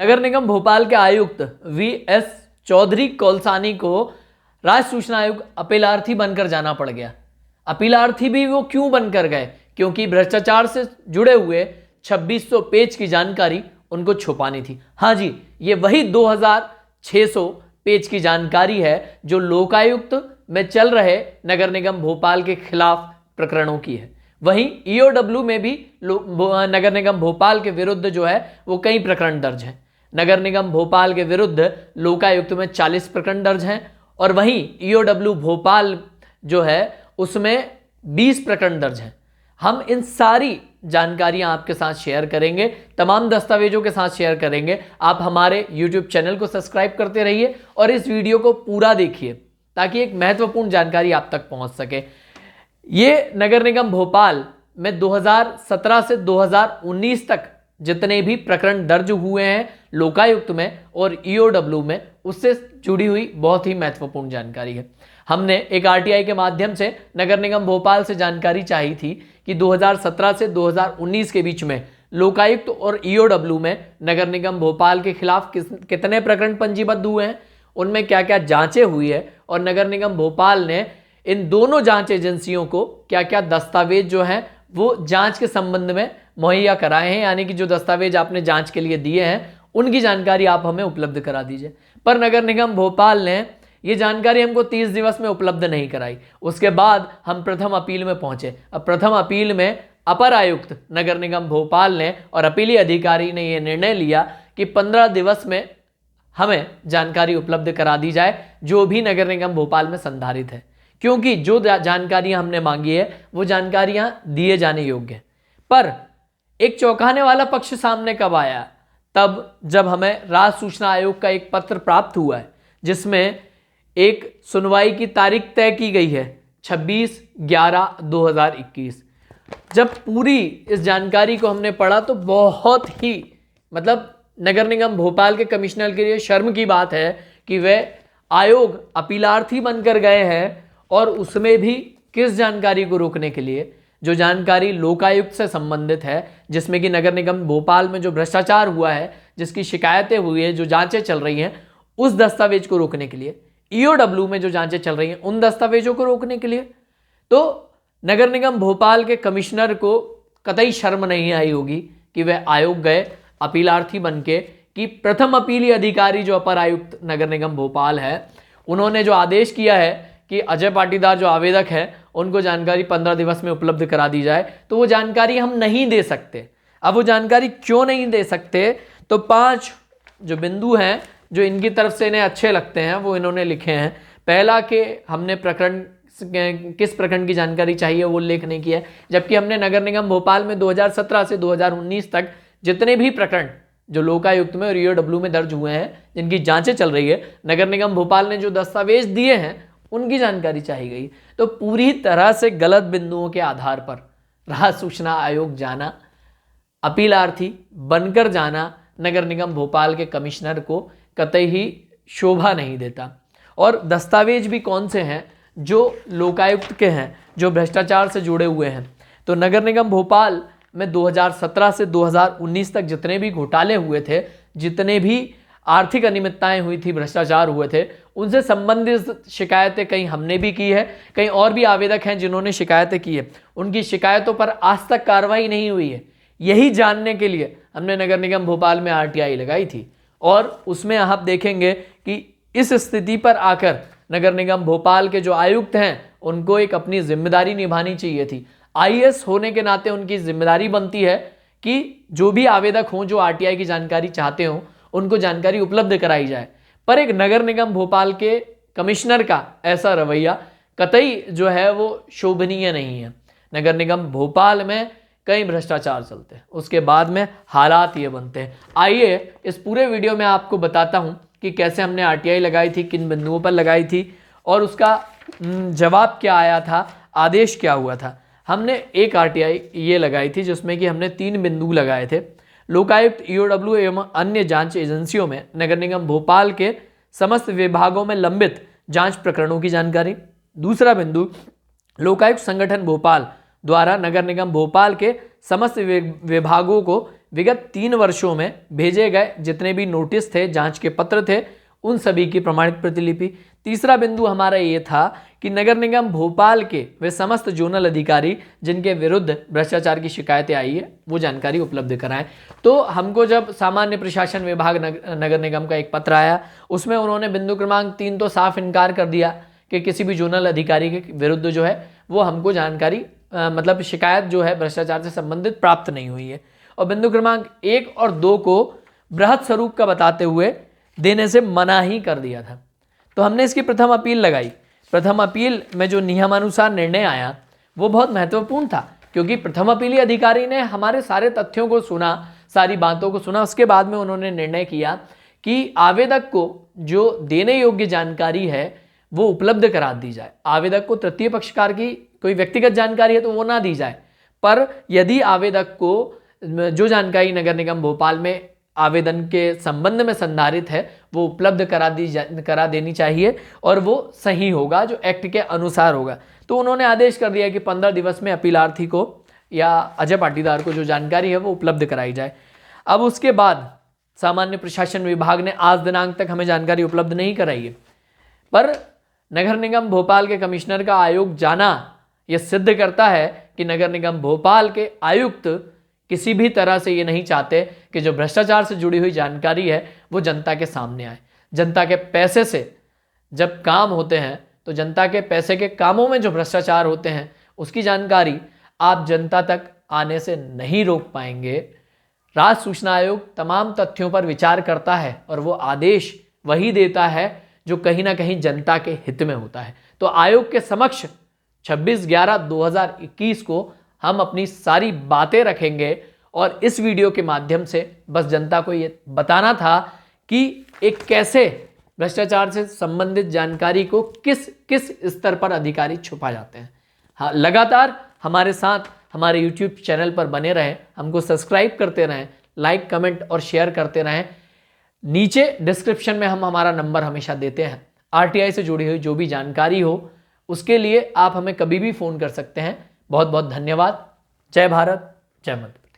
नगर निगम भोपाल के आयुक्त वी.एस. चौधरी कोलसानी को राज्य सूचना आयोग अपीलार्थी बनकर जाना पड़ गया। अपीलार्थी भी वो क्यों बनकर गए? क्योंकि भ्रष्टाचार से जुड़े हुए 2600 पेज की जानकारी उनको छुपानी थी। हाँ जी, ये वही 2600 पेज की जानकारी है जो लोकायुक्त में चल रहे नगर निगम भोपाल के खिलाफ प्रकरणों की है। वहीं ईओडब्ल्यू में भी नगर निगम भोपाल के विरुद्ध जो है वो कई प्रकरण दर्ज हैं। नगर निगम भोपाल के विरुद्ध लोकायुक्त में 40 प्रकरण दर्ज हैं और वहीं ईओडब्ल्यू भोपाल जो है उसमें 20 प्रकरण दर्ज हैं। हम इन सारी जानकारियां आपके साथ शेयर करेंगे, तमाम दस्तावेजों के साथ शेयर करेंगे। आप हमारे YouTube चैनल को सब्सक्राइब करते रहिए और इस वीडियो को पूरा देखिए ताकि एक महत्वपूर्ण जानकारी आप तक पहुंच सके। ये नगर निगम भोपाल में 2017 से 2019 तक जितने भी प्रकरण दर्ज हुए हैं लोकायुक्त में और ईओडब्ल्यू में, उससे जुड़ी हुई बहुत ही महत्वपूर्ण जानकारी है। हमने एक आरटीआई के माध्यम से नगर निगम भोपाल से जानकारी चाही थी कि 2017 से 2019 के बीच में लोकायुक्त और ईओडब्ल्यू में नगर निगम भोपाल के खिलाफ कितने प्रकरण पंजीबद्ध हुए हैं, उनमें क्या क्या जांचें हुई है और नगर निगम भोपाल ने इन दोनों जांच एजेंसियों को क्या क्या दस्तावेज जो हैं वो जांच के संबंध में मुहैया कराए हैं, यानी कि जो दस्तावेज आपने जांच के लिए दिए हैं उनकी जानकारी आप हमें उपलब्ध करा दीजिए। पर नगर निगम भोपाल ने ये जानकारी हमको 30 दिवस में उपलब्ध नहीं कराई। उसके बाद हम प्रथम अपील में पहुंचे। अब प्रथम अपील में अपर आयुक्त नगर निगम भोपाल ने और अपीली अधिकारी ने यह निर्णय लिया कि 15 दिवस में हमें जानकारी उपलब्ध करा दी जाए जो भी नगर निगम भोपाल में संधारित है, क्योंकि जो जानकारियां हमने मांगी है वो जानकारियां दिए जाने योग्य हैं। पर एक चौंकाने वाला पक्ष सामने कब आया? तब जब हमें राज्य सूचना आयोग का एक पत्र प्राप्त हुआ है जिसमें एक सुनवाई की तारीख तय की गई है 26/11/2021। जब पूरी इस जानकारी को हमने पढ़ा तो बहुत ही नगर निगम भोपाल के कमिश्नर के लिए शर्म की बात है कि वे आयोग अपीलार्थी बनकर गए हैं और उसमें भी किस जानकारी को रोकने के लिए, जो जानकारी लोकायुक्त से संबंधित है, जिसमें कि नगर निगम भोपाल में जो भ्रष्टाचार हुआ है, जिसकी शिकायतें हुई है, जो जांचें चल रही हैं, उस दस्तावेज को रोकने के लिए, ईओडब्ल्यू में जो जांचें चल रही हैं उन दस्तावेजों को रोकने के लिए। तो नगर निगम भोपाल के कमिश्नर को कतई शर्म नहीं आई होगी कि वह आयोग गए अपीलार्थी बनके कि प्रथम अपीली अधिकारी जो अपर आयुक्त नगर निगम भोपाल है उन्होंने जो आदेश किया है कि अजय पाटीदार जो आवेदक है उनको जानकारी 15 दिवस में उपलब्ध करा दी जाए, तो वो जानकारी हम नहीं दे सकते। अब वो जानकारी क्यों नहीं दे सकते? तो 5 जो बिंदु हैं जो इनकी तरफ से इन्हें अच्छे लगते हैं वो इन्होंने लिखे हैं। पहला कि हमने प्रकरण किस प्रकरण की जानकारी चाहिए वो उल्लेख नहीं किया है, जबकि हमने नगर निगम भोपाल में 2017 से 2019 तक जितने भी प्रकरण जो लोकायुक्त में और ईओडब्ल्यू में दर्ज हुए हैं जिनकी जांचें चल रही है, नगर निगम भोपाल ने जो दस्तावेज दिए हैं उनकी जानकारी चाहिए गई। तो पूरी तरह से गलत बिंदुओं के आधार पर राज्य सूचना आयोग जाना, अपीलार्थी बनकर जाना नगर निगम भोपाल के कमिश्नर को कतई ही शोभा नहीं देता। और दस्तावेज भी कौन से हैं? जो लोकायुक्त के हैं, जो भ्रष्टाचार से जुड़े हुए हैं। तो नगर निगम भोपाल में 2017 से 2019 तक जितने भी घोटाले हुए थे, जितने भी आर्थिक अनियमितताएं हुई थी, भ्रष्टाचार हुए थे, उनसे संबंधित शिकायतें कहीं हमने भी की है, कहीं और भी आवेदक हैं जिन्होंने शिकायतें की है। उनकी शिकायतों पर आज तक कार्रवाई नहीं हुई है। यही जानने के लिए हमने नगर निगम भोपाल में आरटीआई लगाई थी और उसमें आप देखेंगे कि इस स्थिति पर आकर नगर निगम भोपाल के जो आयुक्त हैं उनको एक अपनी जिम्मेदारी निभानी चाहिए थी। आईएएस होने के नाते उनकी जिम्मेदारी बनती है कि जो भी आवेदक हों जो आरटीआई की जानकारी चाहते हों उनको जानकारी उपलब्ध कराई जाए। पर एक नगर निगम भोपाल के कमिश्नर का ऐसा रवैया कतई जो है वो शोभनीय नहीं है। नगर निगम भोपाल में कई भ्रष्टाचार चलते हैं, उसके बाद में हालात ये बनते हैं। आइए इस पूरे वीडियो में आपको बताता हूं कि कैसे हमने आरटीआई लगाई थी, किन बिंदुओं पर लगाई थी और उसका जवाब क्या आया था, आदेश क्या हुआ था। हमने एक आरटीआई ये लगाई थी जिसमें कि हमने 3 बिंदु लगाए थे। लोकायुक्त, ईओडब्ल्यू एवं अन्य जांच एजेंसियों में नगर निगम भोपाल के समस्त विभागों में लंबित जांच प्रकरणों की जानकारी। दूसरा बिंदु, लोकायुक्त संगठन भोपाल द्वारा नगर निगम भोपाल के समस्त विभागों को विगत 3 वर्षों में भेजे गए जितने भी नोटिस थे, जांच के पत्र थे, उन सभी की प्रमाणित प्रतिलिपि। तीसरा बिंदु हमारा ये था कि नगर निगम भोपाल के वे समस्त जोनल अधिकारी जिनके विरुद्ध भ्रष्टाचार की शिकायतें आई है वो जानकारी उपलब्ध कराएं। तो हमको जब सामान्य प्रशासन विभाग नगर निगम का एक पत्र आया, उसमें उन्होंने बिंदु क्रमांक 3 तो साफ इनकार कर दिया कि किसी भी जोनल अधिकारी के विरुद्ध जो है वो हमको जानकारी मतलब शिकायत जो है भ्रष्टाचार से संबंधित प्राप्त नहीं हुई है। और बिंदु क्रमांक 1 और 2 को बृहत स्वरूप का बताते हुए देने से मना ही कर दिया था। तो हमने इसकी प्रथम अपील लगाई। प्रथम अपील में जो नियमानुसार निर्णय आया वो बहुत महत्वपूर्ण था, क्योंकि प्रथम अपीली अधिकारी ने हमारे सारे तथ्यों को सुना, सारी बातों को सुना। उसके बाद में उन्होंने निर्णय किया कि आवेदक को जो देने योग्य जानकारी है वो उपलब्ध करा दी जाए। आवेदक को तृतीय पक्षकार की कोई व्यक्तिगत जानकारी है तो वो ना दी जाए, पर यदि आवेदक को जो जानकारी नगर निगम भोपाल में आवेदन के संबंध में संधारित है वो उपलब्ध करा देनी चाहिए, और वो सही होगा, जो एक्ट के अनुसार होगा। तो उन्होंने आदेश कर दिया कि 15 दिवस में अपीलार्थी को या अजय पाटीदार को जो जानकारी है वो उपलब्ध कराई जाए। अब उसके बाद सामान्य प्रशासन विभाग ने आज दिनांक तक हमें जानकारी उपलब्ध नहीं कराई है, पर नगर निगम भोपाल के कमिश्नर का आयोग जाना यह सिद्ध करता है कि नगर निगम भोपाल के आयुक्त किसी भी तरह से ये नहीं चाहते कि जो भ्रष्टाचार से जुड़ी हुई जानकारी है वो जनता के सामने आए। जनता के पैसे से जब काम होते हैं तो जनता के पैसे के कामों में जो भ्रष्टाचार होते हैं उसकी जानकारी आप जनता तक आने से नहीं रोक पाएंगे। राज्य सूचना आयोग तमाम तथ्यों पर विचार करता है और वो आदेश वही देता है जो कहीं ना कहीं जनता के हित में होता है। तो आयोग के समक्ष 26/11/2021 को हम अपनी सारी बातें रखेंगे, और इस वीडियो के माध्यम से बस जनता को ये बताना था कि एक कैसे भ्रष्टाचार से संबंधित जानकारी को किस किस स्तर पर अधिकारी छुपा जाते हैं। हाँ, लगातार हमारे साथ हमारे YouTube चैनल पर बने रहें, हमको सब्सक्राइब करते रहें, लाइक कमेंट और शेयर करते रहें। नीचे डिस्क्रिप्शन में हम हमारा नंबर हमेशा देते हैं। RTI से जुड़ी हुई जो भी जानकारी हो उसके लिए आप हमें कभी भी फ़ोन कर सकते हैं। बहुत बहुत धन्यवाद। जय भारत, जय मध्य प्रदेश।